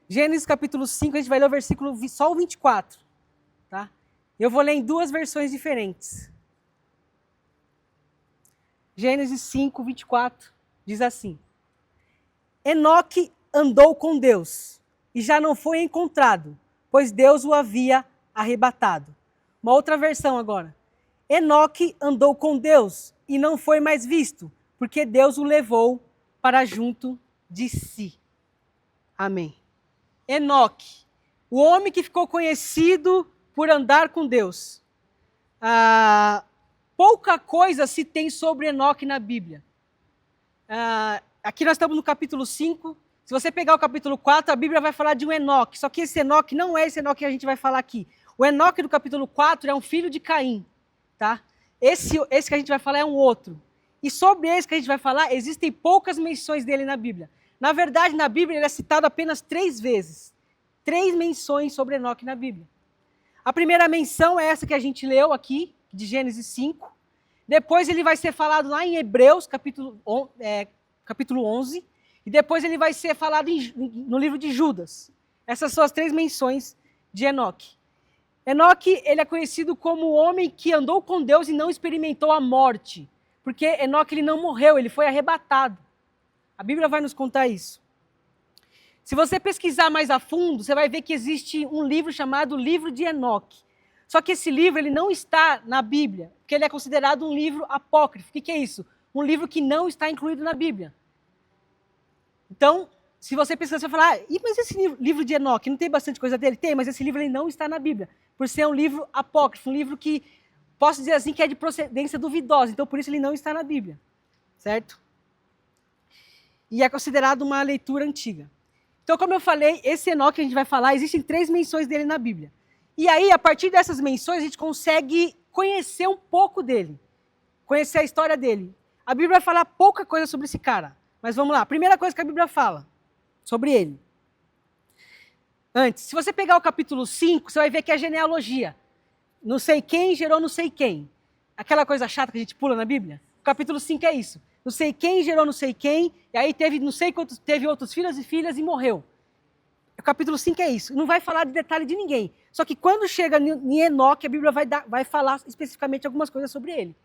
Gênesis capítulo 5, a gente vai ler o versículo só o 24. Tá? Eu vou ler em duas versões diferentes. Gênesis 5, 24, diz assim: Enoque andou com Deus e já não foi encontrado, pois Deus o havia arrebatado. Uma outra versão agora. Enoque andou com Deus e não foi mais visto, porque Deus o levou para junto de si. Amém. Enoque, o homem que ficou conhecido por andar com Deus. Pouca coisa se tem sobre Enoque na Bíblia. Aqui nós estamos no capítulo 5. Se você pegar o capítulo 4, a Bíblia vai falar de um Enoque. Só que esse Enoque não é esse Enoque que a gente vai falar aqui. O Enoque do capítulo 4 é um filho de Caim. Tá? Esse que a gente vai falar é um outro. E sobre esse que a gente vai falar, existem poucas menções dele na Bíblia. Na verdade, na Bíblia ele é citado apenas 3 vezes. 3 menções sobre Enoque na Bíblia. A primeira menção é essa que a gente leu aqui, de Gênesis 5. Depois ele vai ser falado lá em Hebreus, capítulo 11. E depois ele vai ser falado no livro de Judas. Essas são as 3 menções de Enoque. Enoque, ele é conhecido como o homem que andou com Deus e não experimentou a morte. Porque Enoque, ele não morreu, ele foi arrebatado. A Bíblia vai nos contar isso. Se você pesquisar mais a fundo, você vai ver que existe um livro chamado Livro de Enoque. Só que esse livro, ele não está na Bíblia, porque ele é considerado um livro apócrifo. O que é isso? Um livro que não está incluído na Bíblia. Então, se você pesquisar, você vai falar, mas esse livro de Enoque, não tem bastante coisa dele? Tem, mas esse livro ele não está na Bíblia, por ser um livro apócrifo, um livro que, posso dizer assim, que é de procedência duvidosa, então por isso ele não está na Bíblia, certo? E é considerado uma leitura antiga. Então, como eu falei, esse Enoque que a gente vai falar, existem 3 menções dele na Bíblia. E aí, a partir dessas menções, a gente consegue conhecer um pouco dele, conhecer a história dele. A Bíblia vai falar pouca coisa sobre esse cara, mas vamos lá. A primeira coisa que a Bíblia fala sobre ele. Antes, se você pegar o capítulo 5, você vai ver que é a genealogia. Não sei quem gerou não sei quem. Aquela coisa chata que a gente pula na Bíblia. O capítulo 5 é isso. Não sei quem gerou não sei quem, e aí teve não sei quantos, teve outros filhos e filhas e morreu. O capítulo 5 é isso. Não vai falar de detalhe de ninguém. Só que quando chega em Enoque, a Bíblia vai falar especificamente algumas coisas sobre ele.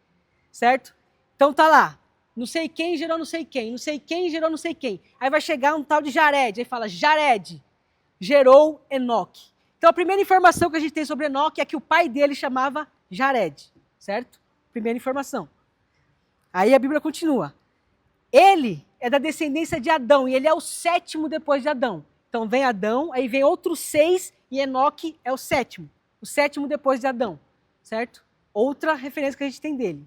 Certo? Então tá lá. Não sei quem gerou não sei quem. Não sei quem gerou não sei quem. Aí vai chegar um tal de Jared. Aí fala, Jared gerou Enoque. Então a primeira informação que a gente tem sobre Enoque é que o pai dele chamava Jared. Certo? Primeira informação. Aí a Bíblia continua. Ele é da descendência de Adão e ele é o 7º depois de Adão. Então vem Adão, aí vem outros 6 e Enoque é o 7º. O 7º depois de Adão, certo? Outra referência que a gente tem dele.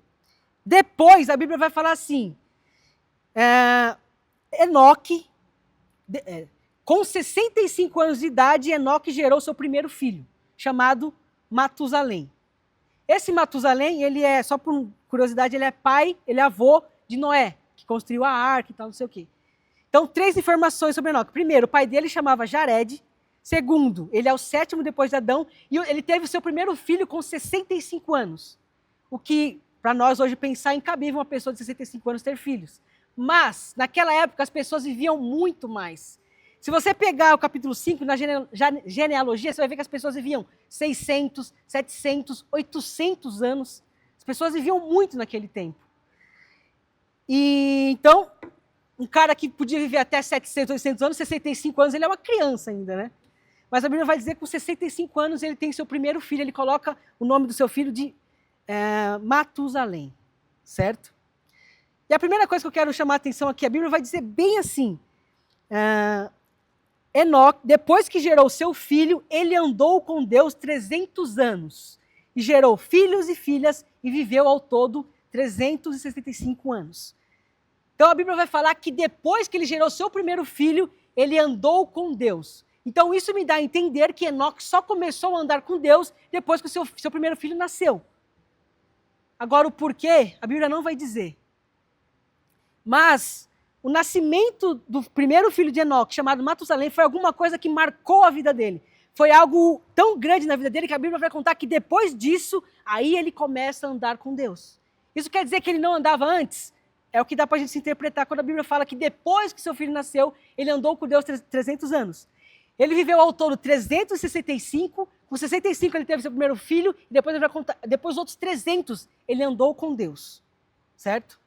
Depois a Bíblia vai falar assim, Enoque, com 65 anos de idade, Enoque gerou seu primeiro filho, chamado Matusalém. Esse Matusalém, ele é, só por curiosidade, ele é pai, ele é avô de Noé, que construiu a arca e tal, não sei o quê. Então, 3 informações sobre Enoque. Primeiro, o pai dele chamava Jared. Segundo, ele é o 7º depois de Adão. E ele teve o seu primeiro filho com 65 anos. O que, para nós hoje, pensar é incabível uma pessoa de 65 anos ter filhos. Mas, naquela época, as pessoas viviam muito mais. Se você pegar o capítulo 5, na genealogia, você vai ver que as pessoas viviam 600, 700, 800 anos. As pessoas viviam muito naquele tempo. E, então, um cara que podia viver até 700, 800 anos, 65 anos, ele é uma criança ainda, né? Mas a Bíblia vai dizer que com 65 anos ele tem seu primeiro filho, ele coloca o nome do seu filho de Matusalém, certo? E a primeira coisa que eu quero chamar a atenção aqui, a Bíblia vai dizer bem assim, Enoque, depois que gerou seu filho, ele andou com Deus 300 anos, e gerou filhos e filhas, e viveu ao todo 365 anos. Então a Bíblia vai falar que depois que ele gerou seu primeiro filho, ele andou com Deus. Então isso me dá a entender que Enoque só começou a andar com Deus depois que o seu primeiro filho nasceu. Agora o porquê, a Bíblia não vai dizer. Mas o nascimento do primeiro filho de Enoque, chamado Matusalém, foi alguma coisa que marcou a vida dele. Foi algo tão grande na vida dele que a Bíblia vai contar que depois disso, aí ele começa a andar com Deus. Isso quer dizer que ele não andava antes? É o que dá para a gente se interpretar quando a Bíblia fala que depois que seu filho nasceu, ele andou com Deus 300 anos. Ele viveu ao todo 365, com 65 ele teve seu primeiro filho, e depois ele vai contar, depois os outros 300 ele andou com Deus, certo?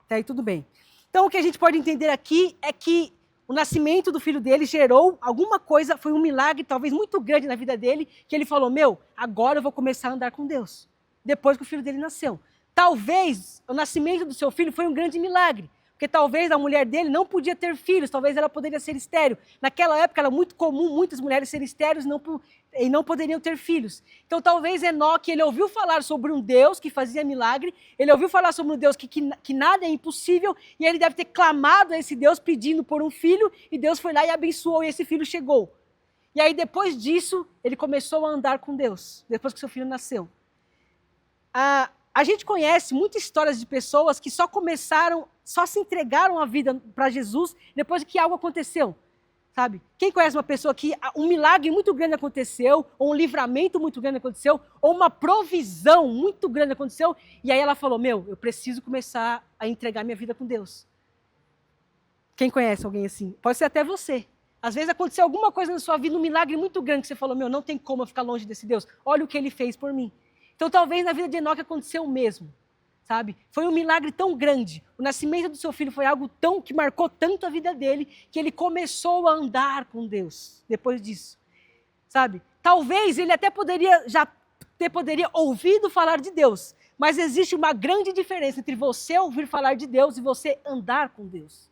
Até aí tudo bem. Então o que a gente pode entender aqui é que o nascimento do filho dele gerou alguma coisa, foi um milagre talvez muito grande na vida dele, que ele falou, agora eu vou começar a andar com Deus, depois que o filho dele nasceu. Talvez o nascimento do seu filho foi um grande milagre, porque talvez a mulher dele não podia ter filhos, talvez ela poderia ser estéril. Naquela época era muito comum muitas mulheres serem estéreis e não poderiam ter filhos. Então talvez Enoque, ele ouviu falar sobre um Deus que fazia milagre, ele ouviu falar sobre um Deus que nada é impossível, e ele deve ter clamado a esse Deus pedindo por um filho, e Deus foi lá e abençoou, e esse filho chegou. E aí depois disso, ele começou a andar com Deus, depois que seu filho nasceu. A gente conhece muitas histórias de pessoas que só se entregaram a vida para Jesus depois que algo aconteceu, sabe? Quem conhece uma pessoa que um milagre muito grande aconteceu, ou um livramento muito grande aconteceu, ou uma provisão muito grande aconteceu, e aí ela falou, eu preciso começar a entregar minha vida com Deus. Quem conhece alguém assim? Pode ser até você. Às vezes aconteceu alguma coisa na sua vida, um milagre muito grande, que você falou, não tem como eu ficar longe desse Deus. Olha o que ele fez por mim. Então, talvez na vida de Enoque aconteceu o mesmo, sabe? Foi um milagre tão grande. O nascimento do seu filho foi algo que marcou tanto a vida dele, que ele começou a andar com Deus depois disso, sabe? Talvez ele até poderia ouvido falar de Deus, mas existe uma grande diferença entre você ouvir falar de Deus e você andar com Deus.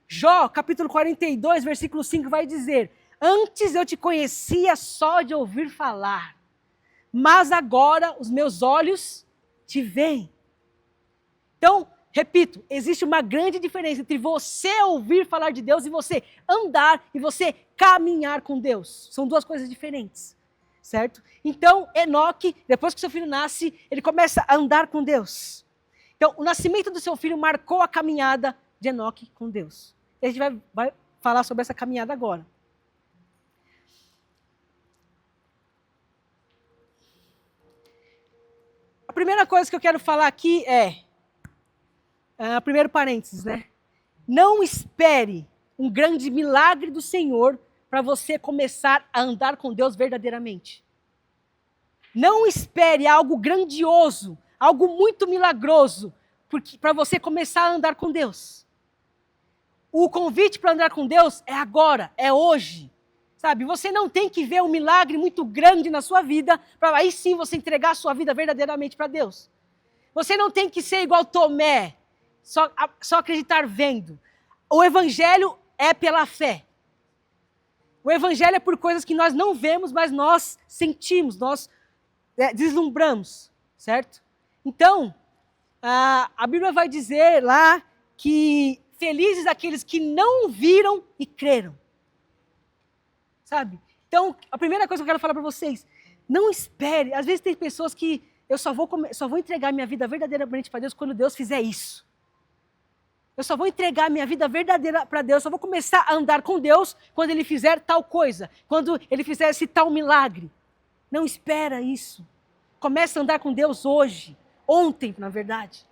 Jó, capítulo 42, versículo 5, vai dizer, antes eu te conhecia só de ouvir falar, mas agora os meus olhos te veem. Então, repito, existe uma grande diferença entre você ouvir falar de Deus e você andar e você caminhar com Deus. São duas coisas diferentes, certo? Então, Enoque, depois que seu filho nasce, ele começa a andar com Deus. Então, o nascimento do seu filho marcou a caminhada de Enoque com Deus. E a gente vai falar sobre essa caminhada agora. A primeira coisa que eu quero falar aqui primeiro parênteses, né? Não espere um grande milagre do Senhor para você começar a andar com Deus verdadeiramente. Não espere algo grandioso, algo muito milagroso, para você começar a andar com Deus. O convite para andar com Deus é agora, é hoje. Sabe, você não tem que ver um milagre muito grande na sua vida, para aí sim você entregar a sua vida verdadeiramente para Deus. Você não tem que ser igual Tomé, só acreditar vendo. O evangelho é pela fé. O evangelho é por coisas que nós não vemos, mas nós sentimos, nós deslumbramos, certo? Então, a Bíblia vai dizer lá que felizes aqueles que não viram e creram. Sabe? Então, a primeira coisa que eu quero falar para vocês, não espere. Às vezes tem pessoas que eu só vou entregar minha vida verdadeiramente para Deus quando Deus fizer isso. Eu só vou entregar minha vida verdadeira para Deus, só vou começar a andar com Deus quando Ele fizer tal coisa, quando Ele fizer esse tal milagre. Não espera isso. Comece a andar com Deus hoje, ontem, na verdade.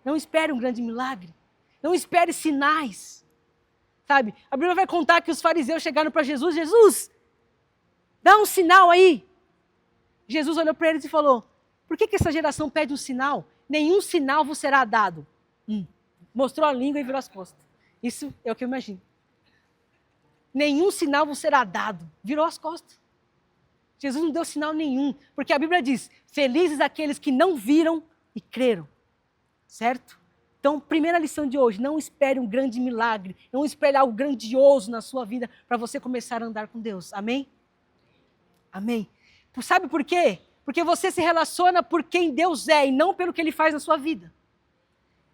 Não espere um grande milagre. Não espere sinais. Sabe? A Bíblia vai contar que os fariseus chegaram para Jesus, Jesus, dá um sinal aí. Jesus olhou para eles e falou, por que essa geração pede um sinal? Nenhum sinal vos será dado. Mostrou a língua e virou as costas. Isso é o que eu imagino. Nenhum sinal vos será dado. Virou as costas. Jesus não deu sinal nenhum, porque a Bíblia diz, felizes aqueles que não viram e creram. Certo? Então, primeira lição de hoje, não espere um grande milagre, não espere algo grandioso na sua vida para você começar a andar com Deus. Amém? Amém. Sabe por quê? Porque você se relaciona por quem Deus é e não pelo que Ele faz na sua vida.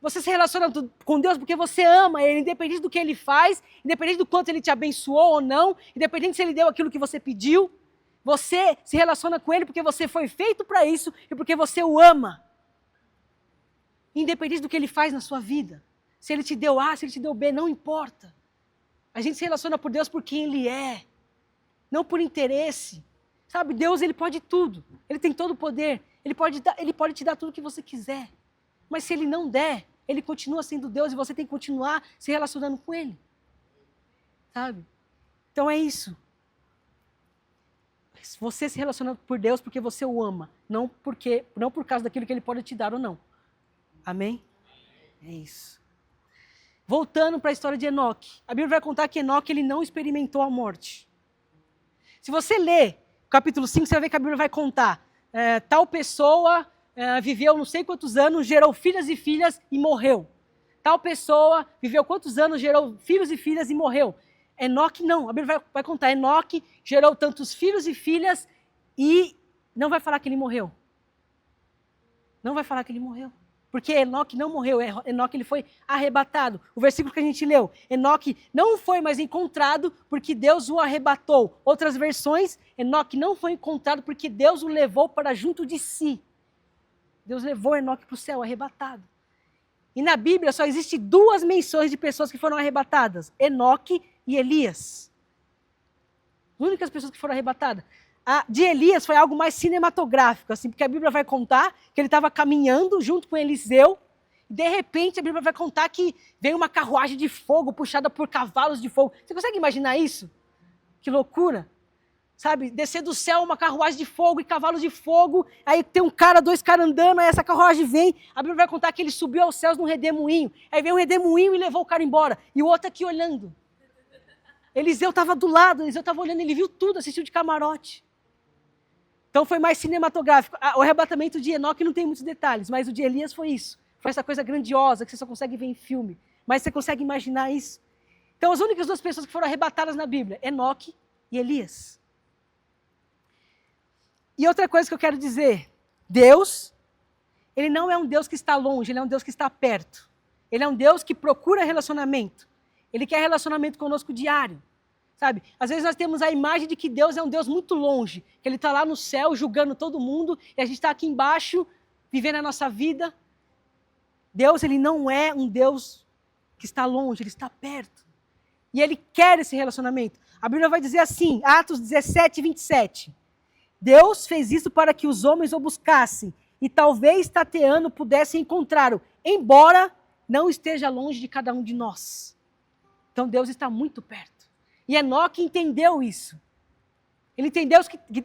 Você se relaciona com Deus porque você ama Ele, independente do que Ele faz, independente do quanto Ele te abençoou ou não, independente se Ele deu aquilo que você pediu. Você se relaciona com Ele porque você foi feito para isso e porque você o ama. Independente do que Ele faz na sua vida. Se Ele te deu A, se Ele te deu B, não importa. A gente se relaciona por Deus por quem Ele é. Não por interesse. Sabe, Deus, Ele pode tudo. Ele tem todo o poder. Ele pode te dar tudo o que você quiser. Mas se Ele não der, Ele continua sendo Deus e você tem que continuar se relacionando com Ele. Sabe? Então é isso. Você se relaciona por Deus porque você o ama, não por causa daquilo que Ele pode te dar ou não. Amém? É isso. Voltando para a história de Enoque. A Bíblia vai contar que Enoque ele não experimentou a morte. Se você ler o capítulo 5, você vai ver que a Bíblia vai contar. Tal pessoa viveu não sei quantos anos, gerou filhas e filhas e morreu. Tal pessoa viveu quantos anos, gerou filhos e filhas e morreu. Enoque não, a Bíblia vai contar. Enoque gerou tantos filhos e filhas e não vai falar que ele morreu. Não vai falar que ele morreu. Porque Enoque não morreu, Enoque ele foi arrebatado. O versículo que a gente leu, Enoque não foi mais encontrado porque Deus o arrebatou. Outras versões, Enoque não foi encontrado porque Deus o levou para junto de si. Deus levou Enoque para o céu, arrebatado. E na Bíblia só existe 2 menções de pessoas que foram arrebatadas, Enoque e Elias. As únicas pessoas que foram arrebatadas. A de Elias foi algo mais cinematográfico, assim, porque a Bíblia vai contar que ele estava caminhando junto com Eliseu, e de repente a Bíblia vai contar que veio uma carruagem de fogo puxada por cavalos de fogo. Você consegue imaginar isso? Que loucura! Sabe, descer do céu uma carruagem de fogo e cavalos de fogo, aí tem 2 caras andando, aí essa carruagem vem, a Bíblia vai contar que ele subiu aos céus num redemoinho, aí veio um redemoinho e levou o cara embora, e o outro aqui olhando. Eliseu estava do lado, Eliseu estava olhando, ele viu tudo, assistiu de camarote. Então foi mais cinematográfico. O arrebatamento de Enoque não tem muitos detalhes, mas o de Elias foi isso. Foi essa coisa grandiosa que você só consegue ver em filme. Mas você consegue imaginar isso? Então as únicas 2 pessoas que foram arrebatadas na Bíblia, Enoque e Elias. E outra coisa que eu quero dizer, Deus, Ele não é um Deus que está longe, Ele é um Deus que está perto. Ele é um Deus que procura relacionamento. Ele quer relacionamento conosco diário. Sabe? Às vezes nós temos a imagem de que Deus é um Deus muito longe, que Ele está lá no céu julgando todo mundo e a gente está aqui embaixo vivendo a nossa vida. Deus, Ele não é um Deus que está longe, Ele está perto. E Ele quer esse relacionamento. A Bíblia vai dizer assim, Atos 17, 27. Deus fez isso para que os homens o buscassem e talvez tateando pudessem encontrá-lo, embora não esteja longe de cada um de nós. Então Deus está muito perto. E Enoque entendeu isso. Ele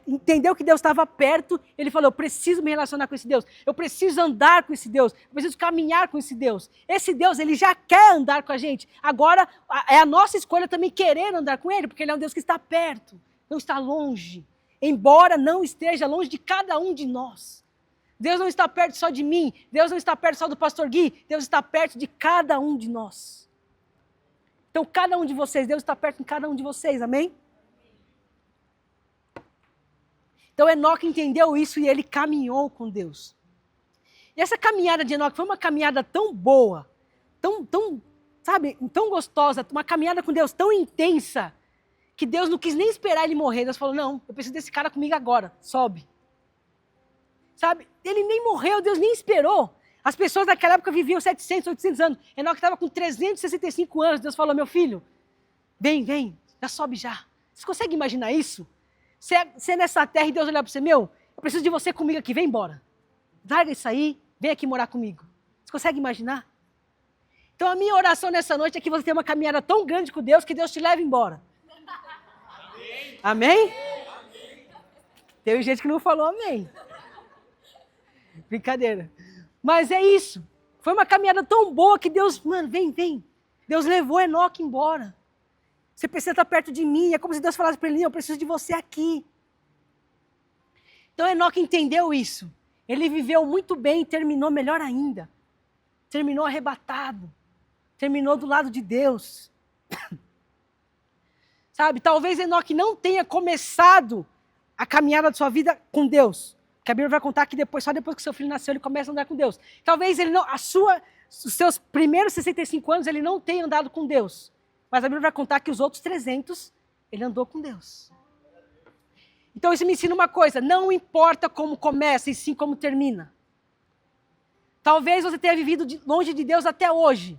entendeu que Deus estava perto. Ele falou, eu preciso me relacionar com esse Deus. Eu preciso andar com esse Deus. Eu preciso caminhar com esse Deus. Esse Deus, Ele já quer andar com a gente. Agora, é a nossa escolha também querer andar com Ele, porque Ele é um Deus que está perto, não está longe. Embora não esteja longe de cada um de nós. Deus não está perto só de mim. Deus não está perto só do pastor Gui. Deus está perto de cada um de nós. Então, cada um de vocês, Deus está perto de cada um de vocês, amém? Então, Enoque entendeu isso e ele caminhou com Deus. E essa caminhada de Enoque foi uma caminhada tão boa, tão gostosa, uma caminhada com Deus tão intensa, que Deus não quis nem esperar ele morrer. Deus falou, não, eu preciso desse cara comigo agora, sobe. Sabe, ele nem morreu, Deus nem esperou. As pessoas daquela época viviam 700, 800 anos. Enoque estava com 365 anos. Deus falou, meu filho, vem, já sobe já. Você consegue imaginar isso? Você nessa terra e Deus olhar para você, eu preciso de você comigo aqui, vem embora. Larga isso aí, vem aqui morar comigo. Você consegue imaginar? Então a minha oração nessa noite é que você tenha uma caminhada tão grande com Deus que Deus te leve embora. Amém? Teve gente que não falou amém. Brincadeira. Mas é isso. Foi uma caminhada tão boa que Deus, vem. Deus levou Enoque embora. Você precisa estar perto de mim. É como se Deus falasse para ele, eu preciso de você aqui. Então Enoque entendeu isso. Ele viveu muito bem e terminou melhor ainda. Terminou arrebatado. Terminou do lado de Deus. Sabe, talvez Enoque não tenha começado a caminhada da sua vida com Deus. Que a Bíblia vai contar que só depois que seu filho nasceu, ele começa a andar com Deus. Talvez ele não, os seus primeiros 65 anos, ele não tenha andado com Deus. Mas a Bíblia vai contar que os outros 300, ele andou com Deus. Então isso me ensina uma coisa, não importa como começa, e sim como termina. Talvez você tenha vivido longe de Deus até hoje.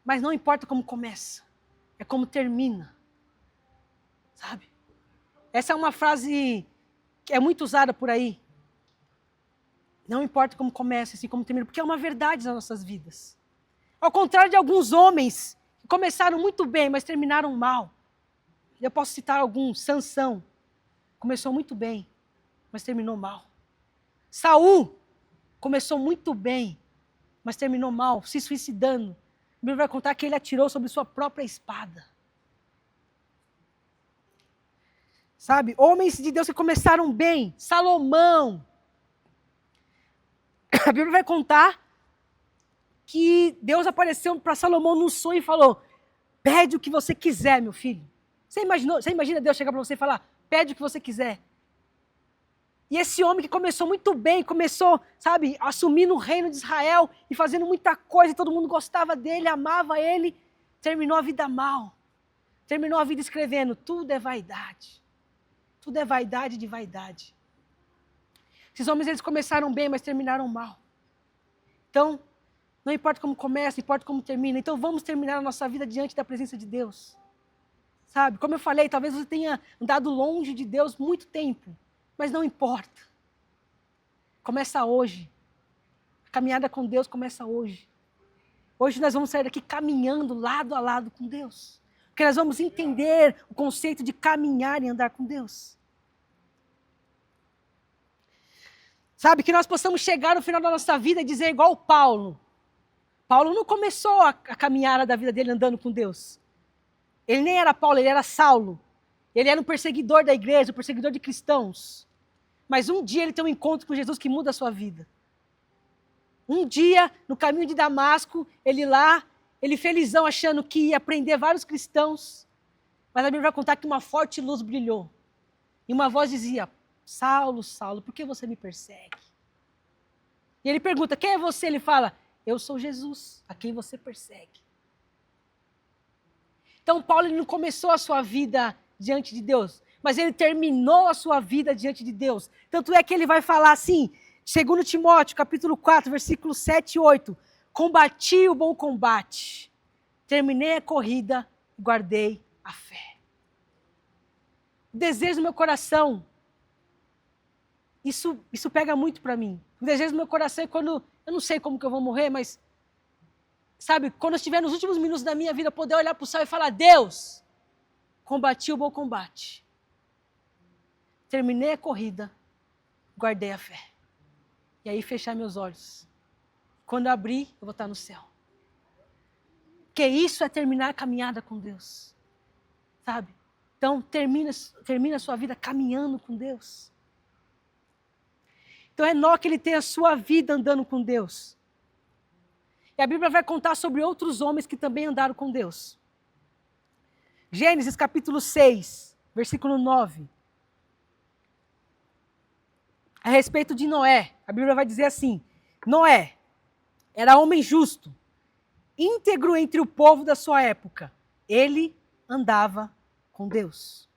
Mas não importa como começa, é como termina. Sabe? Essa é uma frase que é muito usada por aí. Não importa como começa, assim como termina, porque é uma verdade nas nossas vidas. Ao contrário de alguns homens que começaram muito bem, mas terminaram mal. Eu posso citar alguns. Sansão começou muito bem, mas terminou mal. Saul começou muito bem, mas terminou mal, se suicidando. A Bíblia vai contar que ele atirou sobre sua própria espada. Sabe? Homens de Deus que começaram bem. Salomão. A Bíblia vai contar que Deus apareceu para Salomão num sonho e falou: pede o que você quiser, meu filho. Você imagina Deus chegar para você e falar: pede o que você quiser. E esse homem que começou muito bem, começou, sabe, assumindo o reino de Israel e fazendo muita coisa, e todo mundo gostava dele, amava ele, terminou a vida mal. Terminou a vida escrevendo: tudo é vaidade. Tudo é vaidade de vaidade. Esses homens, eles começaram bem, mas terminaram mal. Então, não importa como começa, importa como termina. Então, vamos terminar a nossa vida diante da presença de Deus. Sabe, como eu falei, talvez você tenha andado longe de Deus muito tempo. Mas não importa. Começa hoje. A caminhada com Deus começa hoje. Hoje nós vamos sair daqui caminhando lado a lado com Deus. Porque nós vamos entender o conceito de caminhar e andar com Deus. Sabe, que nós possamos chegar no final da nossa vida e dizer igual Paulo. Paulo não começou a caminhada da vida dele andando com Deus. Ele nem era Paulo, ele era Saulo. Ele era um perseguidor da igreja, um perseguidor de cristãos. Mas um dia ele tem um encontro com Jesus que muda a sua vida. Um dia, no caminho de Damasco, ele felizão achando que ia prender vários cristãos. Mas a Bíblia vai contar que uma forte luz brilhou. E uma voz dizia: Saulo, Saulo, por que você me persegue? E ele pergunta: quem é você? Ele fala: eu sou Jesus, a quem você persegue. Então Paulo, ele não começou a sua vida diante de Deus, mas ele terminou a sua vida diante de Deus. Tanto é que ele vai falar assim, 2 Timóteo, capítulo 4, versículos 7 e 8. Combati o bom combate, terminei a corrida e guardei a fé. O desejo do meu coração, isso pega muito para mim. O desejo do meu coração é quando, eu não sei como que eu vou morrer, mas, sabe, quando eu estiver nos últimos minutos da minha vida, poder olhar para o céu e falar: Deus, combati o bom combate, terminei a corrida, guardei a fé. E aí fechar meus olhos. Quando eu abrir, eu vou estar no céu. Porque isso é terminar a caminhada com Deus. Sabe? Então, termina a sua vida caminhando com Deus. Então, Enoque, ele tem a sua vida andando com Deus. E a Bíblia vai contar sobre outros homens que também andaram com Deus. Gênesis capítulo 6, versículo 9. A respeito de Noé, a Bíblia vai dizer assim: Noé era homem justo, íntegro entre o povo da sua época. Ele andava com Deus.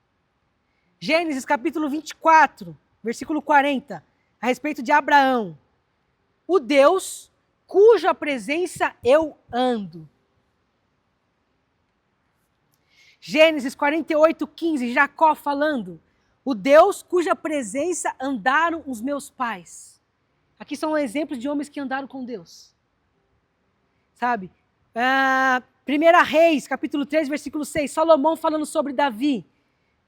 Gênesis capítulo 24, versículo 40, a respeito de Abraão. O Deus cuja presença eu ando. Gênesis 48, 15, Jacó falando: o Deus cuja presença andaram os meus pais. Aqui são exemplos de homens que andaram com Deus. Sabe? 1 Reis, capítulo 3, versículo 6, Salomão falando sobre Davi.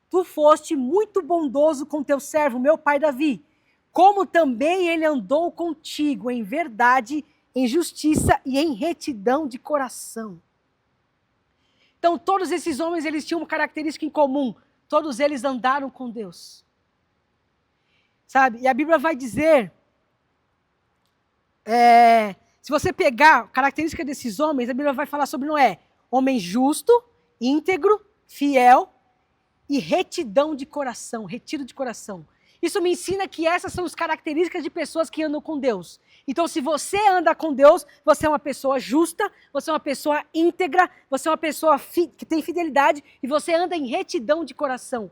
Tu foste muito bondoso com teu servo, meu pai Davi, como também ele andou contigo em verdade, em justiça e em retidão de coração. Então, todos esses homens, eles tinham uma característica em comum. Todos eles andaram com Deus. Sabe? E a Bíblia vai dizer, se você pegar a característica desses homens, a Bíblia vai falar sobre Noé. Homem justo, íntegro, fiel e retidão de coração, retiro de coração. Isso me ensina que essas são as características de pessoas que andam com Deus. Então, se você anda com Deus, você é uma pessoa justa, você é uma pessoa íntegra, você é uma pessoa que tem fidelidade e você anda em retidão de coração.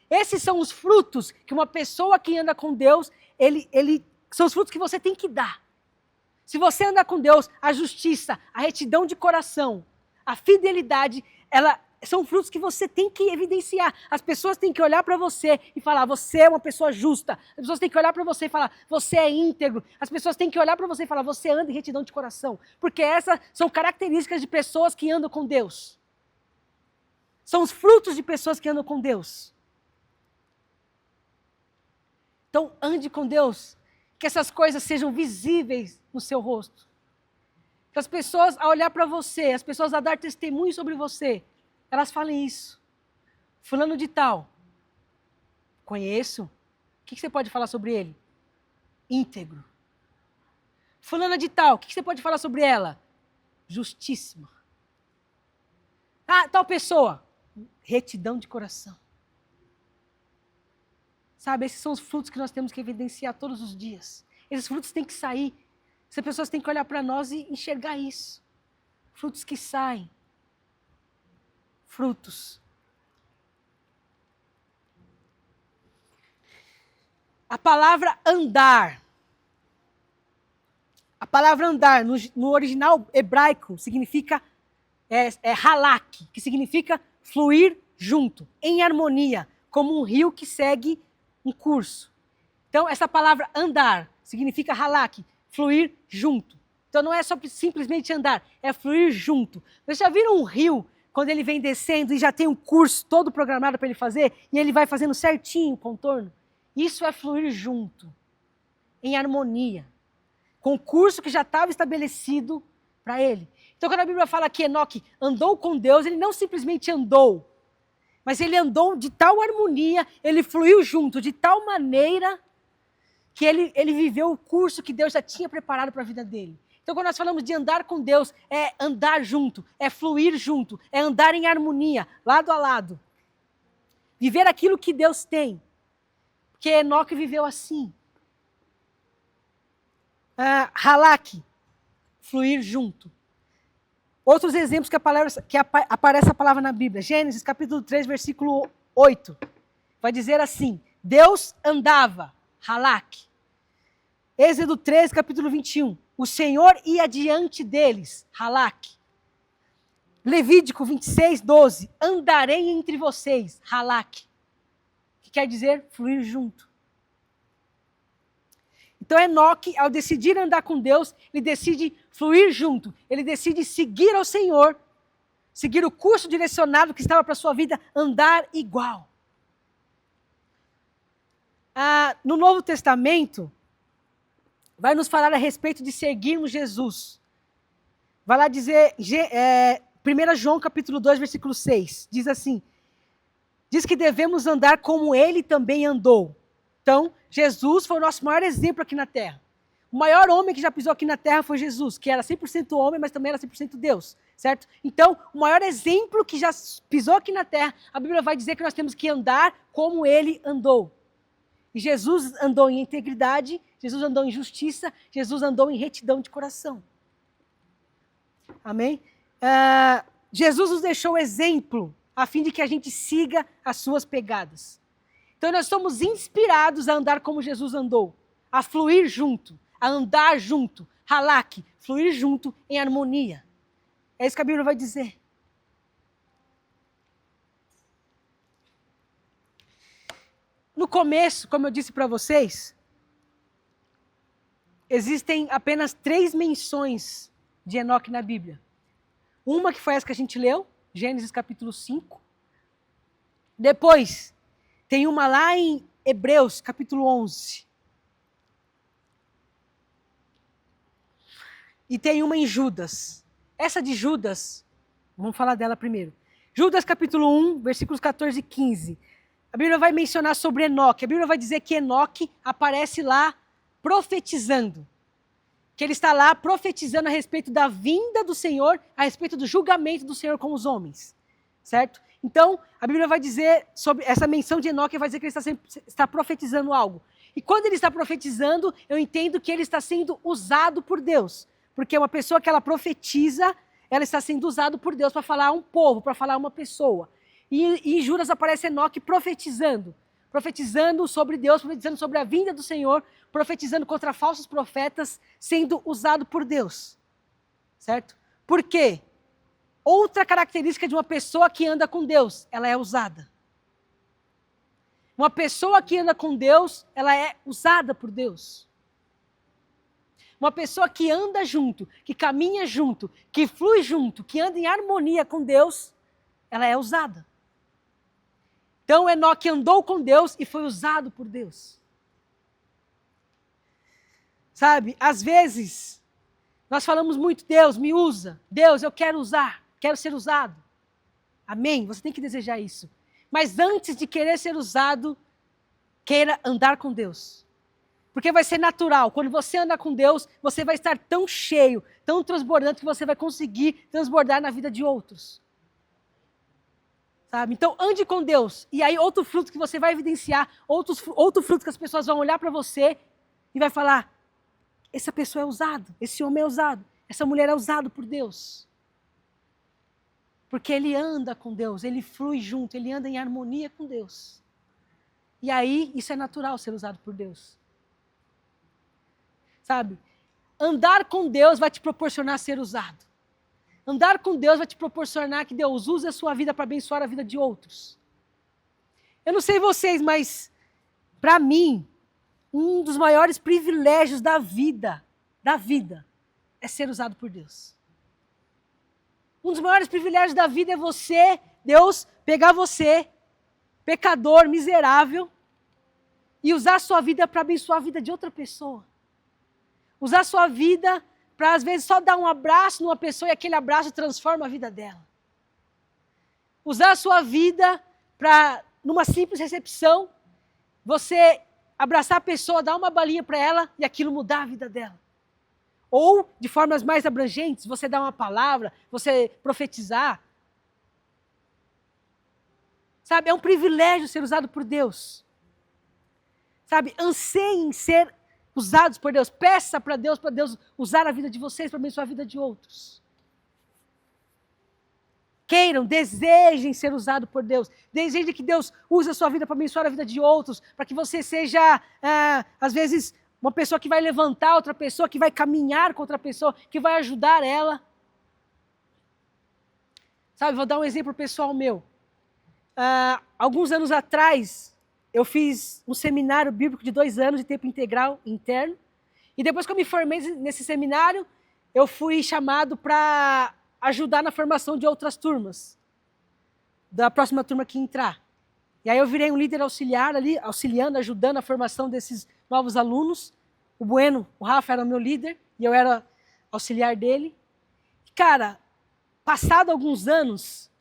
Esses são os frutos que uma pessoa que anda com Deus, são os frutos que você tem que dar. Se você anda com Deus, a justiça, a retidão de coração, a fidelidade, são frutos que você tem que evidenciar. As pessoas têm que olhar para você e falar: você é uma pessoa justa. As pessoas têm que olhar para você e falar: você é íntegro. As pessoas têm que olhar para você e falar: você anda em retidão de coração. Porque essas são características de pessoas que andam com Deus. São os frutos de pessoas que andam com Deus. Então, ande com Deus. Que essas coisas sejam visíveis no seu rosto. Que as pessoas, ao olhar para você, as pessoas a dar testemunho sobre você, elas falem isso. Fulano de tal, conheço. O que você pode falar sobre ele? Íntegro. Fulana de tal, o que você pode falar sobre ela? Justíssima. Ah, tal pessoa, retidão de coração. Sabe, esses são os frutos que nós temos que evidenciar todos os dias. Esses frutos têm que sair. As pessoas têm que olhar para nós e enxergar isso. Frutos que saem. Frutos. A palavra andar. A palavra andar, no original hebraico, significa halak, que significa fluir junto, em harmonia, como um rio que segue um curso. Então, essa palavra andar significa halak, fluir junto. Então, não é só simplesmente andar, é fluir junto. Vocês já viram um rio, quando ele vem descendo e já tem um curso todo programado para ele fazer, e ele vai fazendo certinho o contorno? Isso é fluir junto, em harmonia, com o curso que já estava estabelecido para ele. Então, quando a Bíblia fala que Enoque andou com Deus, ele não simplesmente andou, mas ele andou de tal harmonia, ele fluiu junto, de tal maneira que ele viveu o curso que Deus já tinha preparado para a vida dele. Então, quando nós falamos de andar com Deus, é andar junto, é fluir junto, é andar em harmonia, lado a lado. Viver aquilo que Deus tem. Porque Enoque viveu assim. Halak, fluir junto. Outros exemplos que aparece a palavra na Bíblia. Gênesis capítulo 3, versículo 8. Vai dizer assim, Deus andava, halak. Êxodo 13, capítulo 21. O Senhor ia diante deles, halak. Levítico 26, 12. Andarei entre vocês, halak. Que quer dizer fluir junto. Então, Enoque, ao decidir andar com Deus, ele decide fluir junto. Ele decide seguir ao Senhor, seguir o curso direcionado que estava para a sua vida, andar igual. No Novo Testamento, vai nos falar a respeito de seguirmos Jesus. Vai lá dizer, 1 João capítulo 2, versículo 6, diz assim, diz que devemos andar como ele também andou. Então, Jesus foi o nosso maior exemplo aqui na Terra. O maior homem que já pisou aqui na Terra foi Jesus, que era 100% homem, mas também era 100% Deus, certo? Então, o maior exemplo que já pisou aqui na Terra, a Bíblia vai dizer que nós temos que andar como ele andou. E Jesus andou em integridade, Jesus andou em justiça, Jesus andou em retidão de coração. Amém? Jesus nos deixou exemplo, a fim de que a gente siga as suas pegadas. Então, nós somos inspirados a andar como Jesus andou, a fluir junto, a andar junto, halak, fluir junto em harmonia. É isso que a Bíblia vai dizer. No começo, como eu disse para vocês, existem apenas 3 menções de Enoque na Bíblia. Uma que foi essa que a gente leu, Gênesis capítulo 5. Depois, tem uma lá em Hebreus, capítulo 11. E tem uma em Judas. Essa de Judas, vamos falar dela primeiro. Judas, capítulo 1, versículos 14 e 15. A Bíblia vai mencionar sobre Enoque. A Bíblia vai dizer que Enoque aparece lá profetizando. Que ele está lá profetizando a respeito da vinda do Senhor, a respeito do julgamento do Senhor com os homens. Certo? Então, a Bíblia vai dizer, sobre essa menção de Enoque, vai dizer que ele está profetizando algo. E quando ele está profetizando, eu entendo que ele está sendo usado por Deus. Porque uma pessoa que ela profetiza, ela está sendo usada por Deus para falar a um povo, para falar a uma pessoa. E em Judas aparece Enoque profetizando. Profetizando sobre Deus, profetizando sobre a vinda do Senhor, profetizando contra falsos profetas, sendo usado por Deus. Certo? Por quê? Outra característica de uma pessoa que anda com Deus, ela é usada. Uma pessoa que anda com Deus, ela é usada por Deus. Uma pessoa que anda junto, que caminha junto, que flui junto, que anda em harmonia com Deus, ela é usada. Então Enoque andou com Deus e foi usado por Deus. Sabe, às vezes, nós falamos muito, Deus me usa, Deus eu quero usar, quero ser usado. Amém? Você tem que desejar isso. Mas antes de querer ser usado, queira andar com Deus. Porque vai ser natural. Quando você anda com Deus, você vai estar tão cheio, tão transbordante, que você vai conseguir transbordar na vida de outros. Sabe? Então, ande com Deus. E aí, outro fruto que você vai evidenciar, outro fruto que as pessoas vão olhar para você e vai falar, essa pessoa é usada, esse homem é usado, essa mulher é usado por Deus. Porque ele anda com Deus, ele flui junto, ele anda em harmonia com Deus. E aí, isso é natural ser usado por Deus. Sabe? Andar com Deus vai te proporcionar ser usado. Andar com Deus vai te proporcionar que Deus use a sua vida para abençoar a vida de outros. Eu não sei vocês, mas para mim, um dos maiores privilégios da vida, é ser usado por Deus. Um dos maiores privilégios da vida é Deus pegar você, pecador, miserável, e usar a sua vida para abençoar a vida de outra pessoa. Usar a sua vida para, às vezes, só dar um abraço numa pessoa e aquele abraço transforma a vida dela. Usar a sua vida para, numa simples recepção, você abraçar a pessoa, dar uma balinha para ela e aquilo mudar a vida dela. Ou, de formas mais abrangentes, você dar uma palavra, você profetizar. Sabe, é um privilégio ser usado por Deus. Sabe, anseiem ser usados por Deus. Peça para Deus usar a vida de vocês para abençoar a vida de outros. Queiram, desejem ser usado por Deus. Desejem que Deus use a sua vida para abençoar a vida de outros, para que você seja, às vezes, uma pessoa que vai levantar outra pessoa, que vai caminhar com outra pessoa, que vai ajudar ela. Sabe, vou dar um exemplo pessoal meu. Alguns anos atrás, eu fiz um seminário bíblico de 2 anos de tempo integral interno. E depois que eu me formei nesse seminário, eu fui chamado para ajudar na formação de outras turmas, da próxima turma que entrar. E aí eu virei um líder auxiliar ali, auxiliando, ajudando a formação desses novos alunos. O Bueno, o Rafa era o meu líder, e eu era auxiliar dele. Cara, passado alguns anos,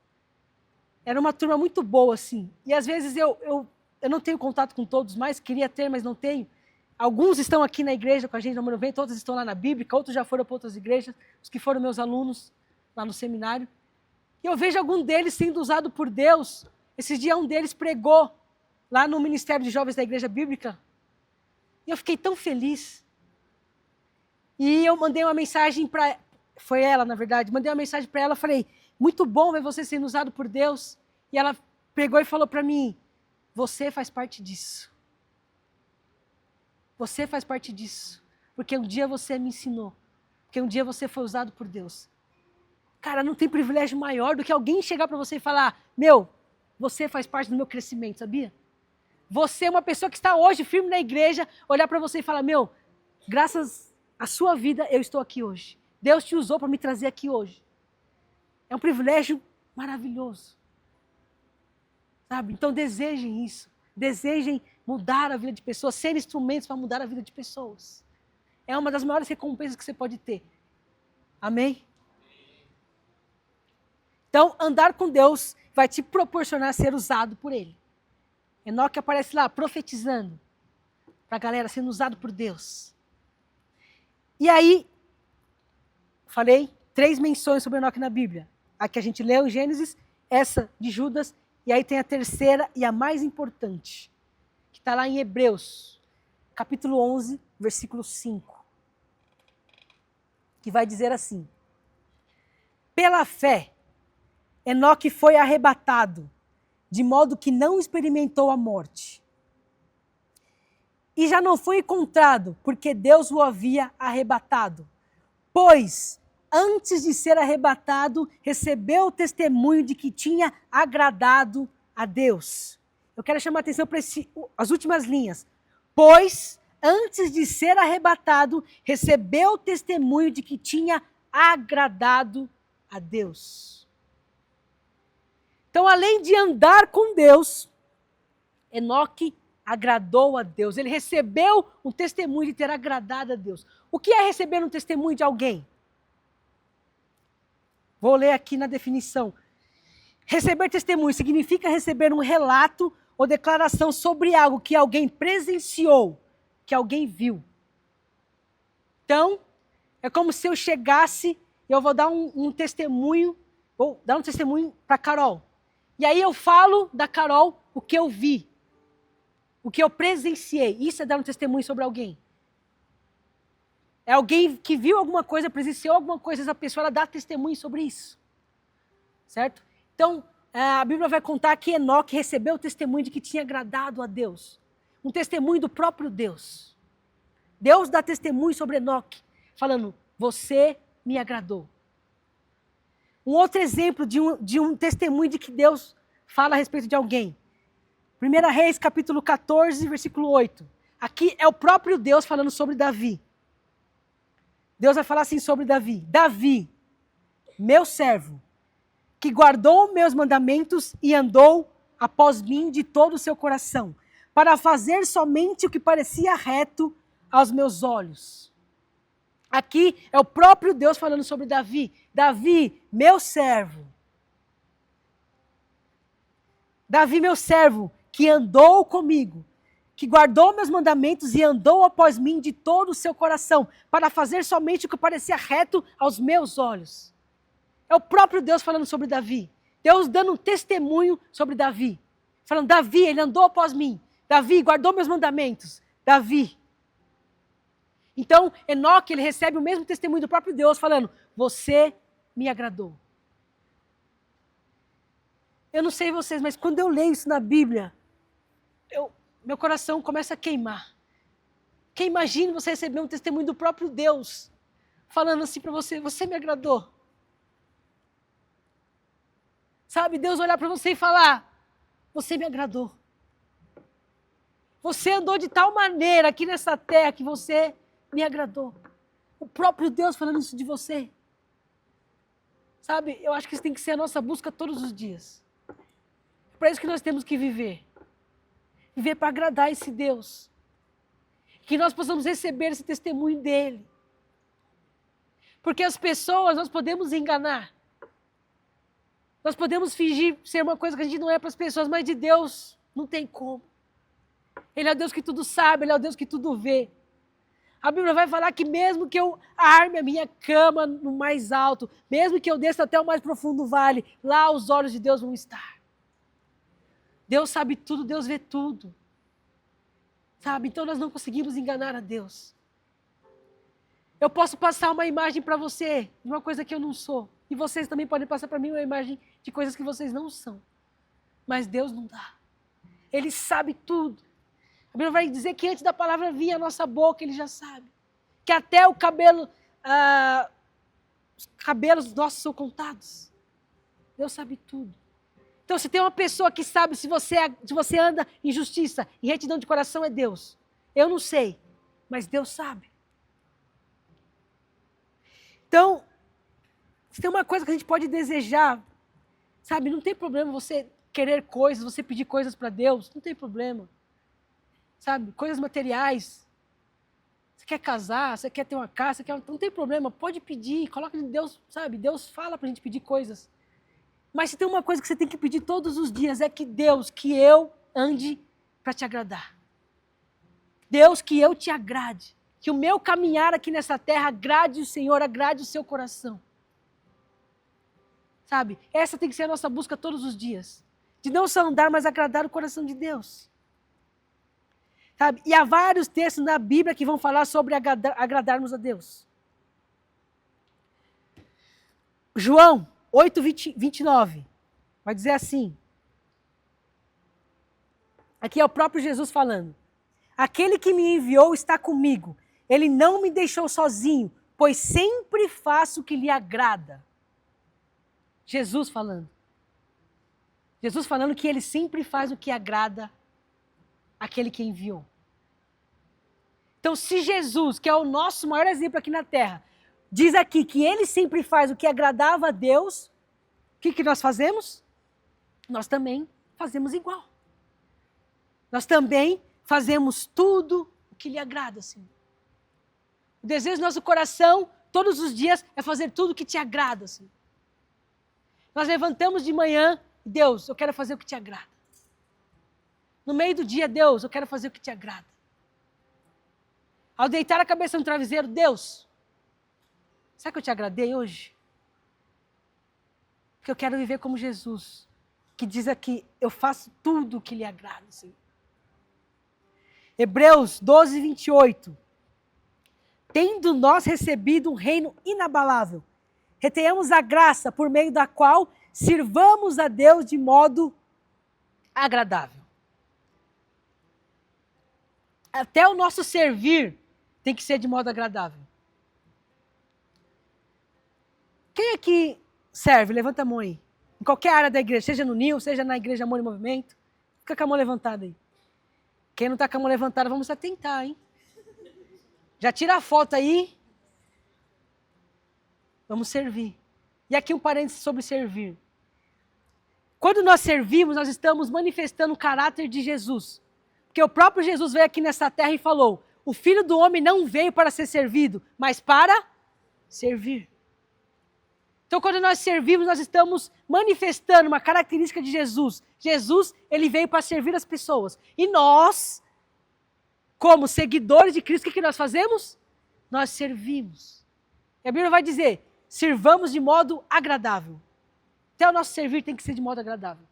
era uma turma muito boa, assim. E às vezes eu não tenho contato com todos mais, queria ter, mas não tenho. Alguns estão aqui na igreja com a gente, no Número 90, outros estão lá na Bíblica, outros já foram para outras igrejas, os que foram meus alunos lá no seminário. E eu vejo algum deles sendo usado por Deus. Esse dia um deles pregou lá no Ministério de Jovens da Igreja Bíblica. E eu fiquei tão feliz. E eu mandei uma mensagem para... Foi ela, na verdade. Mandei uma mensagem para ela, falei, muito bom ver você sendo usado por Deus. E ela pegou e falou para mim, você faz parte disso. Você faz parte disso. Porque um dia você me ensinou. Porque um dia você foi usado por Deus. Cara, não tem privilégio maior do que alguém chegar para você e falar, você faz parte do meu crescimento, sabia? Você é uma pessoa que está hoje firme na igreja, olhar para você e falar, graças à sua vida eu estou aqui hoje. Deus te usou para me trazer aqui hoje. É um privilégio maravilhoso. Sabe? Então desejem isso. Desejem mudar a vida de pessoas, ser instrumentos para mudar a vida de pessoas. É uma das maiores recompensas que você pode ter. Amém? Então, andar com Deus vai te proporcionar ser usado por Ele. Enoque aparece lá, profetizando para a galera, sendo usado por Deus. E aí, falei 3 menções sobre Enoque na Bíblia. A que a gente leu em Gênesis, essa de Judas, e aí tem a terceira e a mais importante, que está lá em Hebreus, capítulo 11, versículo 5. Que vai dizer assim, pela fé, Enoque foi arrebatado, de modo que não experimentou a morte. E já não foi encontrado, porque Deus o havia arrebatado. Pois, antes de ser arrebatado, recebeu o testemunho de que tinha agradado a Deus. Eu quero chamar a atenção para as últimas linhas. Pois, antes de ser arrebatado, recebeu o testemunho de que tinha agradado a Deus. Então, além de andar com Deus, Enoque agradou a Deus. Ele recebeu um testemunho de ter agradado a Deus. O que é receber um testemunho de alguém? Vou ler aqui na definição. Receber testemunho significa receber um relato ou declaração sobre algo que alguém presenciou, que alguém viu. Então, é como se eu chegasse e eu vou dar um testemunho, vou dar um testemunho para Carol. E aí eu falo da Carol o que eu vi, o que eu presenciei. Isso é dar um testemunho sobre alguém. É alguém que viu alguma coisa, presenciou alguma coisa, essa pessoa ela dá testemunho sobre isso. Certo? Então, a Bíblia vai contar que Enoque recebeu o testemunho de que tinha agradado a Deus. Um testemunho do próprio Deus. Deus dá testemunho sobre Enoque, falando, você me agradou. Um outro exemplo de um testemunho de que Deus fala a respeito de alguém. 1 Reis, capítulo 14, versículo 8. Aqui é o próprio Deus falando sobre Davi. Deus vai falar assim sobre Davi. Davi, meu servo, que guardou meus mandamentos e andou após mim de todo o seu coração, para fazer somente o que parecia reto aos meus olhos. Aqui é o próprio Deus falando sobre Davi. Davi, meu servo. Davi, meu servo, que andou comigo, que guardou meus mandamentos e andou após mim de todo o seu coração, para fazer somente o que parecia reto aos meus olhos. É o próprio Deus falando sobre Davi. Deus dando um testemunho sobre Davi. Falando, Davi, ele andou após mim. Davi, guardou meus mandamentos. Davi. Então, Enoque, ele recebe o mesmo testemunho do próprio Deus, falando, você me agradou. Eu não sei vocês, mas quando eu leio isso na Bíblia, meu coração começa a queimar. Quem imagina você receber um testemunho do próprio Deus, falando assim para você, você me agradou. Sabe, Deus olhar para você e falar, você me agradou. Você andou de tal maneira aqui nessa terra que você me agradou. O próprio Deus falando isso de você. Sabe, eu acho que isso tem que ser a nossa busca todos os dias. É para isso que nós temos que viver. Viver para agradar esse Deus. Que nós possamos receber esse testemunho dele. Porque as pessoas, nós podemos enganar. Nós podemos fingir ser uma coisa que a gente não é para as pessoas, mas de Deus não tem como. Ele é o Deus que tudo sabe, ele é o Deus que tudo vê. A Bíblia vai falar que mesmo que eu arme a minha cama no mais alto, mesmo que eu desça até o mais profundo vale, lá os olhos de Deus vão estar. Deus sabe tudo, Deus vê tudo. Sabe? Então nós não conseguimos enganar a Deus. Eu posso passar uma imagem para você de uma coisa que eu não sou. E vocês também podem passar para mim uma imagem de coisas que vocês não são. Mas Deus não dá. Ele sabe tudo. A Bíblia vai dizer que antes da palavra vir à nossa boca, Ele já sabe. Que até o cabelo, os cabelos nossos são contados. Deus sabe tudo. Então, se tem uma pessoa que sabe se você anda em justiça, em retidão de coração, é Deus. Eu não sei, mas Deus sabe. Então, se tem uma coisa que a gente pode desejar, sabe, não tem problema você querer coisas, você pedir coisas para Deus, não tem problema. Sabe, coisas materiais. Você quer casar, você quer ter uma casa, não tem problema, pode pedir, coloca em Deus, sabe, Deus fala para a gente pedir coisas. Mas se tem uma coisa que você tem que pedir todos os dias, é que Deus, que eu ande para te agradar. Deus, que eu te agrade. Que o meu caminhar aqui nessa terra agrade o Senhor, agrade o seu coração. Sabe? Essa tem que ser a nossa busca todos os dias. De não só andar, mas agradar o coração de Deus. Sabe? E há vários textos na Bíblia que vão falar sobre agradarmos a Deus. João 8:29 vai dizer assim. Aqui é o próprio Jesus falando. Aquele que me enviou está comigo. Ele não me deixou sozinho, pois sempre faço o que lhe agrada. Jesus falando. Jesus falando que ele sempre faz o que agrada aquele que enviou. Então, se Jesus, que é o nosso maior exemplo aqui na terra, diz aqui que ele sempre faz o que agradava a Deus, o que nós fazemos? Nós também fazemos igual. nós também fazemos tudo o que lhe agrada, Senhor. O desejo do nosso coração, todos os dias, é fazer tudo o que te agrada, Senhor. Nós levantamos de manhã, Deus, eu quero fazer o que te agrada. No meio do dia, Deus, eu quero fazer o que te agrada. Ao deitar a cabeça no travesseiro, Deus, será que eu te agradei hoje? Porque eu quero viver como Jesus, que diz aqui, eu faço tudo o que lhe agrada, Senhor. Hebreus 12, 28. Tendo nós recebido um reino inabalável, retenhamos a graça por meio da qual sirvamos a Deus de modo agradável. Até o nosso servir tem que ser de modo agradável. Quem aqui serve? Levanta a mão aí. Em qualquer área da igreja, seja no NIL, seja na igreja Amor em Movimento. Fica com a mão levantada aí. Quem não está com a mão levantada, vamos se atentar, hein? Já tira a foto aí. Vamos servir. E aqui um parênteses sobre servir. Quando nós servimos, nós estamos manifestando o caráter de Jesus. Porque o próprio Jesus veio aqui nessa terra e falou, o Filho do Homem não veio para ser servido, mas para servir. Então, quando nós servimos, nós estamos manifestando uma característica de Jesus. Jesus, ele veio para servir as pessoas. E nós, como seguidores de Cristo, o que nós fazemos? Nós servimos. E a Bíblia vai dizer, sirvamos de modo agradável. Até o nosso servir tem que ser de modo agradável.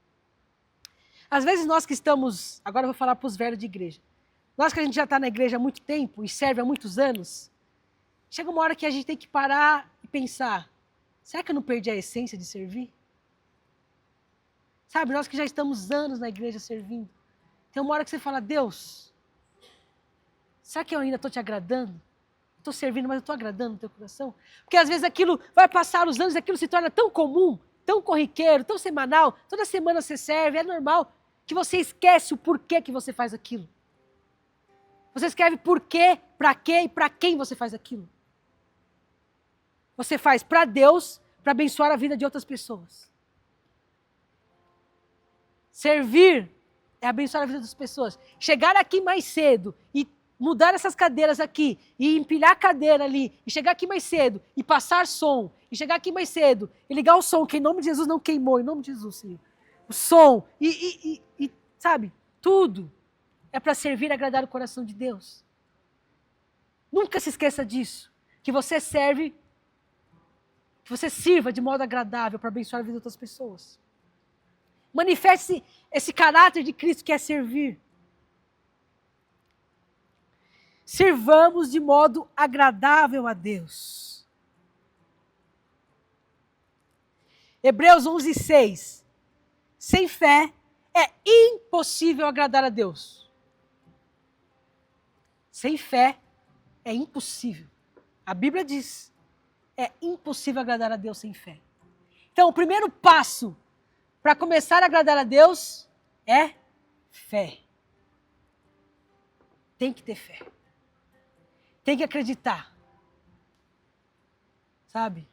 Às vezes nós que estamos, agora eu vou falar para os velhos de igreja, nós que a gente já está na igreja há muito tempo e serve há muitos anos, chega uma hora que a gente tem que parar e pensar, será que eu não perdi a essência de servir? Sabe, nós que já estamos anos na igreja servindo, tem uma hora que você fala, Deus, será que eu ainda estou te agradando? Estou servindo, mas eu estou agradando no teu coração? Porque às vezes aquilo vai passar os anos, aquilo se torna tão comum, tão corriqueiro, tão semanal, toda semana você serve, é normal, que você esquece o porquê que você faz aquilo. Você escreve porquê, para quê e para quem você faz aquilo. Você faz para Deus, para abençoar a vida de outras pessoas. Servir é abençoar a vida das pessoas. Chegar aqui mais cedo e mudar essas cadeiras aqui, e empilhar a cadeira ali, e chegar aqui mais cedo, e passar som, e chegar aqui mais cedo, e ligar o som, que em nome de Jesus não queimou, em nome de Jesus, Senhor. O som, e sabe, tudo é para servir e agradar o coração de Deus. Nunca se esqueça disso, que você serve, que você sirva de modo agradável para abençoar a vida de outras pessoas. Manifeste esse caráter de Cristo que é servir. Sirvamos de modo agradável a Deus. Hebreus 11, 6. Sem fé é impossível agradar a Deus. Sem fé é impossível. A Bíblia diz, é impossível agradar a Deus sem fé. Então, o primeiro passo para começar a agradar a Deus é fé. Tem que ter fé. Tem que acreditar. Sabe?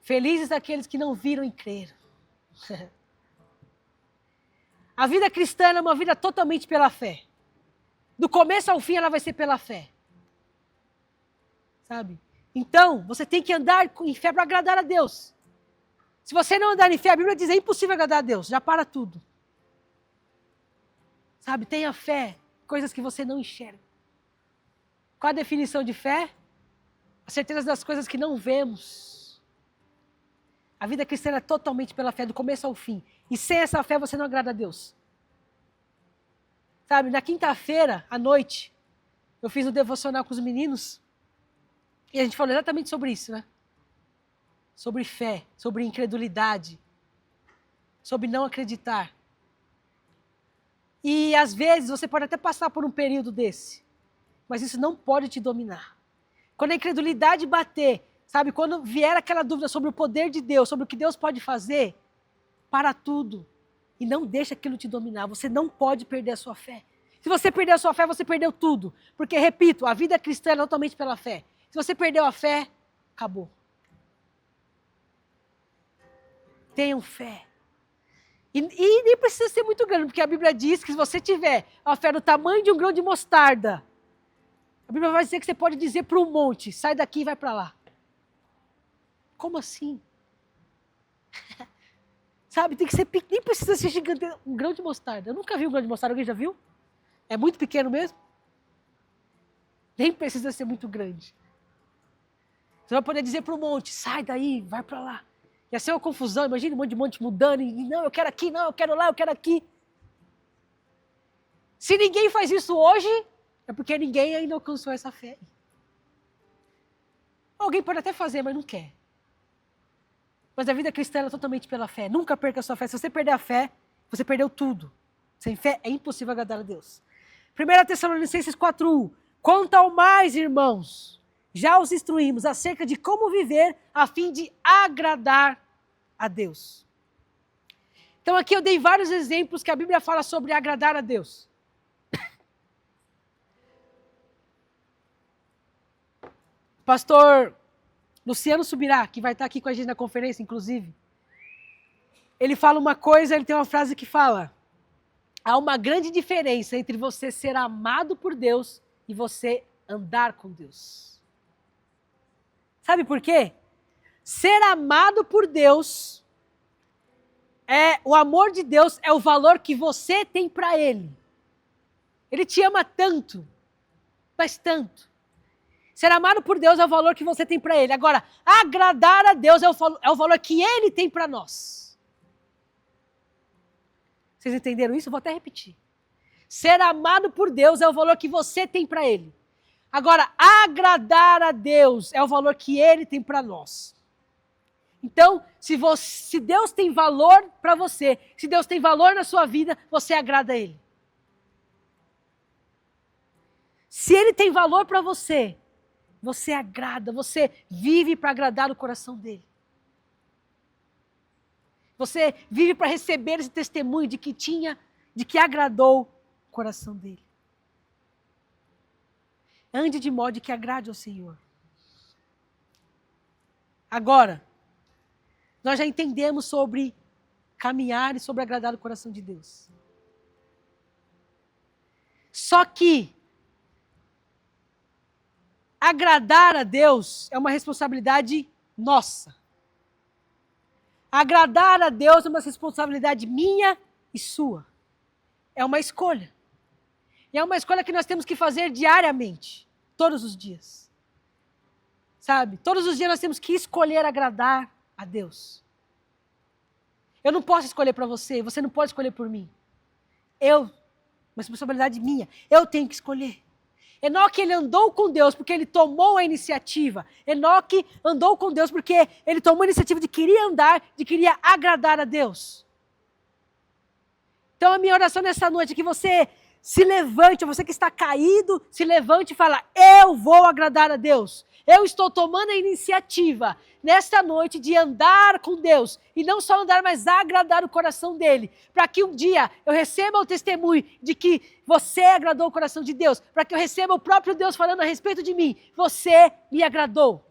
Felizes aqueles que não viram e creram. A vida cristã é uma vida totalmente pela fé. Do começo ao fim ela vai ser pela fé. Sabe? Então, você tem que andar em fé para agradar a Deus. Se você não andar em fé, a Bíblia diz, é impossível agradar a Deus. Já para tudo. Sabe? Tenha fé. Coisas que você não enxerga. Qual a definição de fé? A certeza das coisas que não vemos. A vida cristã é totalmente pela fé, do começo ao fim. E sem essa fé você não agrada a Deus. Sabe, na quinta-feira, à noite, eu fiz um devocional com os meninos. E a gente falou exatamente sobre isso, né? Sobre fé, sobre incredulidade. Sobre não acreditar. E às vezes você pode até passar por um período desse. Mas isso não pode te dominar. Quando a incredulidade bater, sabe? Quando vier aquela dúvida sobre o poder de Deus, sobre o que Deus pode fazer, para tudo. E não deixa aquilo te dominar. Você não pode perder a sua fé. Se você perder a sua fé, você perdeu tudo. Porque, repito, a vida cristã é totalmente pela fé. Se você perdeu a fé, acabou. Tenham fé. E nem precisa ser muito grande, porque a Bíblia diz que se você tiver a fé do tamanho de um grão de mostarda, a Bíblia vai dizer que você pode dizer para um monte, sai daqui e vai para lá. Como assim? Sabe, tem que ser nem precisa ser gigante, um grão de mostarda. Eu nunca vi um grão de mostarda, alguém já viu? É muito pequeno mesmo? Nem precisa ser muito grande. Você vai poder dizer para um monte, sai daí, vai para lá. Ia ser uma confusão, imagina um monte de monte mudando, e não, eu quero aqui, não, eu quero lá, eu quero aqui. Se ninguém faz isso hoje, é porque ninguém ainda alcançou essa fé. Alguém pode até fazer, mas não quer. Mas a vida cristã é totalmente pela fé. Nunca perca a sua fé. Se você perder a fé, você perdeu tudo. Sem fé é impossível agradar a Deus. 1 Tessalonicenses 4:1. Quanto ao mais, irmãos, já os instruímos acerca de como viver a fim de agradar a Deus. Então aqui eu dei vários exemplos que a Bíblia fala sobre agradar a Deus. Pastor Luciano Subirá, que vai estar aqui com a gente na conferência, inclusive, ele fala uma coisa, ele tem uma frase que fala: há uma grande diferença entre você ser amado por Deus e você andar com Deus. Sabe por quê? Ser amado por Deus, o amor de Deus é o valor que você tem para Ele. Ele te ama tanto, mas tanto. Ser amado por Deus é o valor que você tem para Ele. Agora, agradar a Deus é o valor que Ele tem para nós. Vocês entenderam isso? Eu vou até repetir. Ser amado por Deus é o valor que você tem para Ele. Agora, agradar a Deus é o valor que Ele tem para nós. Então, se Deus tem valor para você, se Deus tem valor na sua vida, você agrada a Ele. Se Ele tem valor para você, você agrada, você vive para agradar o coração dele. Você vive para receber esse testemunho de que agradou o coração dele. Ande de modo que agrade ao Senhor. Agora, nós já entendemos sobre caminhar e sobre agradar o coração de Deus. Só que agradar a Deus é uma responsabilidade nossa. Agradar a Deus é uma responsabilidade minha e sua. É uma escolha. E é uma escolha que nós temos que fazer diariamente, todos os dias. Sabe? Todos os dias nós temos que escolher agradar a Deus. Eu não posso escolher para você, você não pode escolher por mim. Uma responsabilidade minha. Eu tenho que escolher. Enoque, ele andou com Deus porque ele tomou a iniciativa. Enoque andou com Deus porque ele tomou a iniciativa de querer andar, de querer agradar a Deus. Então a minha oração nessa noite é que você se levante, você que está caído, se levante e fala: eu vou agradar a Deus. Eu estou tomando a iniciativa nesta noite de andar com Deus. E não só andar, mas agradar o coração dele. Para que um dia eu receba o testemunho de que você agradou o coração de Deus. Para que eu receba o próprio Deus falando a respeito de mim. Você me agradou.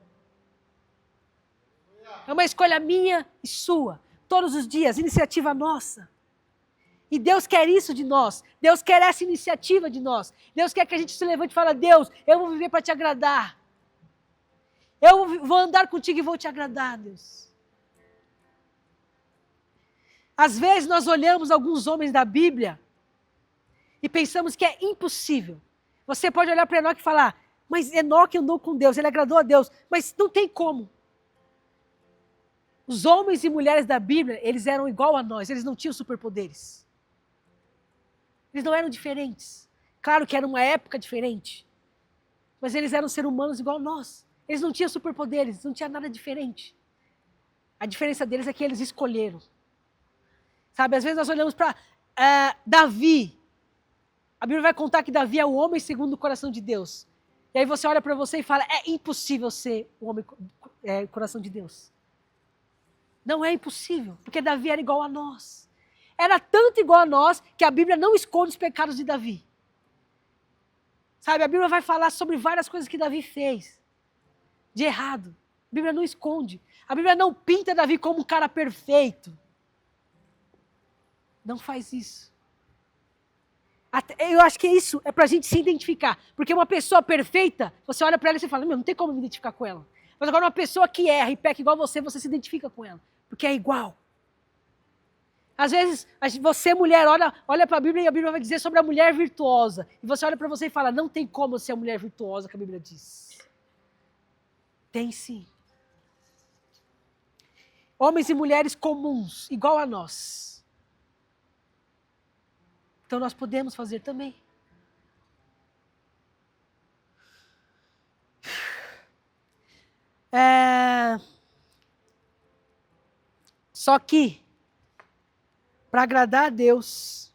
É uma escolha minha e sua. Todos os dias, iniciativa nossa. E Deus quer isso de nós. Deus quer essa iniciativa de nós. Deus quer que a gente se levante e fale: Deus, eu vou viver para te agradar. Eu vou andar contigo e vou te agradar, Deus. Às vezes nós olhamos alguns homens da Bíblia e pensamos que é impossível. Você pode olhar para Enoque e falar: mas Enoque andou com Deus, ele agradou a Deus. Mas não tem como. Os homens e mulheres da Bíblia, eles eram igual a nós, eles não tinham superpoderes. Eles não eram diferentes. Claro que era uma época diferente. Mas eles eram seres humanos igual a nós. Eles não tinham superpoderes, não tinha nada diferente. A diferença deles é que eles escolheram. Sabe, às vezes nós olhamos para Davi. A Bíblia vai contar que Davi é o homem segundo o coração de Deus. E aí você olha para você e fala: é impossível ser o homem coração de Deus. Não é impossível, porque Davi era igual a nós. Era tanto igual a nós que a Bíblia não esconde os pecados de Davi. Sabe, a Bíblia vai falar sobre várias coisas que Davi fez de errado. A Bíblia não esconde. A Bíblia não pinta Davi como um cara perfeito. Não faz isso. Eu acho que isso é pra gente se identificar. Porque uma pessoa perfeita, você olha pra ela e você fala, meu, não tem como me identificar com ela. Mas agora uma pessoa que erra e peca igual você se identifica com ela. Porque é igual. Às vezes, você, mulher, olha para a Bíblia e a Bíblia vai dizer sobre a mulher virtuosa. E você olha para você e fala, não tem como ser a mulher virtuosa que a Bíblia diz. Tem sim. Homens e mulheres comuns, igual a nós. Então nós podemos fazer também. Só que, para agradar a Deus,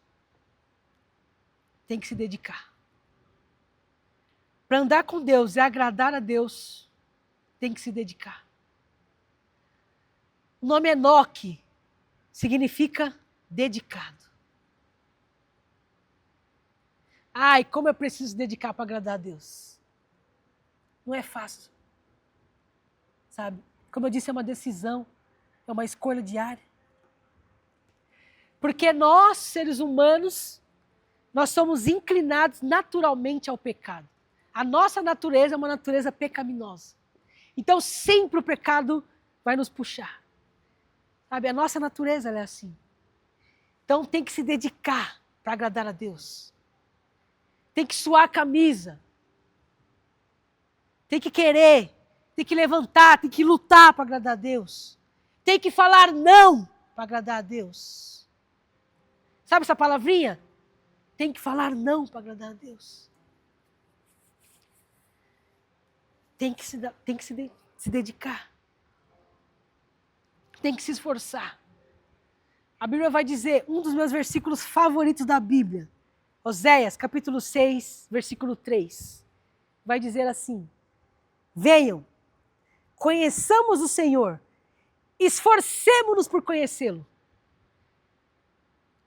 tem que se dedicar. Para andar com Deus e agradar a Deus, tem que se dedicar. O nome Enoque significa dedicado. Ai, como eu preciso dedicar para agradar a Deus. Não é fácil. Sabe? Como eu disse, é uma decisão, é uma escolha diária. Porque nós, seres humanos, nós somos inclinados naturalmente ao pecado. A nossa natureza é uma natureza pecaminosa. Então, sempre o pecado vai nos puxar. Sabe, a nossa natureza ela é assim. Então, tem que se dedicar para agradar a Deus. Tem que suar a camisa. Tem que querer. Tem que levantar, tem que lutar para agradar a Deus. Tem que falar não para agradar a Deus. Sabe essa palavrinha? Tem que falar não para agradar a Deus. Tem que se dedicar. Tem que se esforçar. A Bíblia vai dizer, um dos meus versículos favoritos da Bíblia, Oséias, capítulo 6, versículo 3, vai dizer assim, venham, conheçamos o Senhor, esforcemo-nos por conhecê-lo.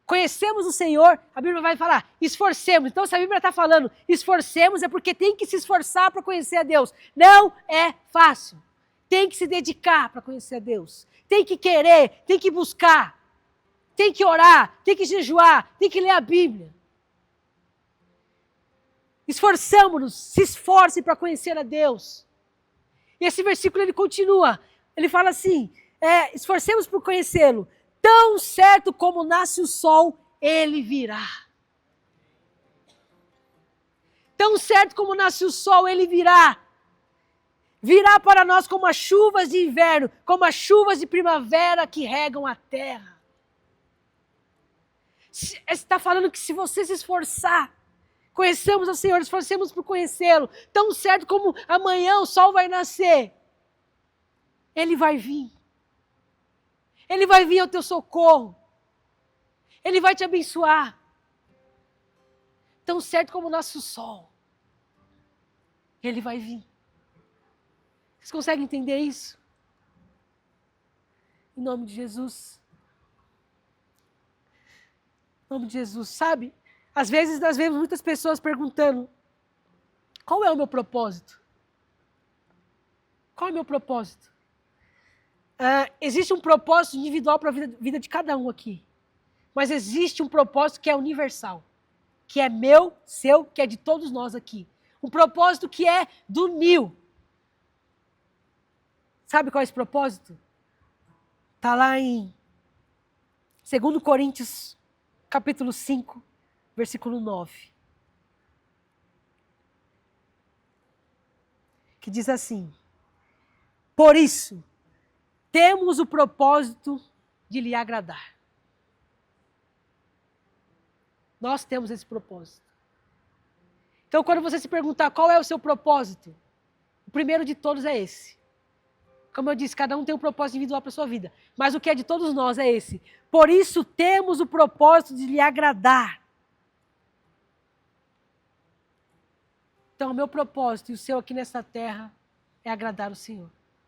Conhecemos o Senhor, a Bíblia vai falar, esforcemos. Então, se a Bíblia está falando, esforcemos, é porque tem que se esforçar para conhecer a Deus. Não é fácil. Tem que se dedicar para conhecer a Deus. Tem que querer, tem que buscar. Tem que orar, tem que jejuar, tem que ler a Bíblia. Esforçamos-nos, se esforce para conhecer a Deus. E esse versículo ele continua, ele fala assim, esforcemos por conhecê-lo. Tão certo como nasce o sol, ele virá. Tão certo como nasce o sol, ele virá. Virá para nós como as chuvas de inverno, como as chuvas de primavera que regam a terra. Está falando que se você se esforçar, conheçamos o Senhor, esforcemos por conhecê-lo, tão certo como amanhã o sol vai nascer, ele vai vir. Ele vai vir ao teu socorro. Ele vai te abençoar. Tão certo como nasce o sol. Ele vai vir. Vocês conseguem entender isso? Em nome de Jesus. Em nome de Jesus. Sabe? Às vezes nós vemos muitas pessoas perguntando, qual é o meu propósito? Qual é o meu propósito? Existe um propósito individual para a vida de cada um aqui. Mas existe um propósito que é universal. Que é meu, seu, que é de todos nós aqui. Um propósito que é do Nil. Sabe qual é esse propósito? Está lá em 2 Coríntios, capítulo 5, versículo 9. Que diz assim, por isso, temos o propósito de lhe agradar. Nós temos esse propósito. Então, quando você se perguntar qual é o seu propósito, o primeiro de todos é esse. Como eu disse, cada um tem um propósito individual para a sua vida. Mas o que é de todos nós é esse. Por isso, temos o propósito de lhe agradar. Então, o meu propósito e o seu aqui nessa terra é agradar o Senhor.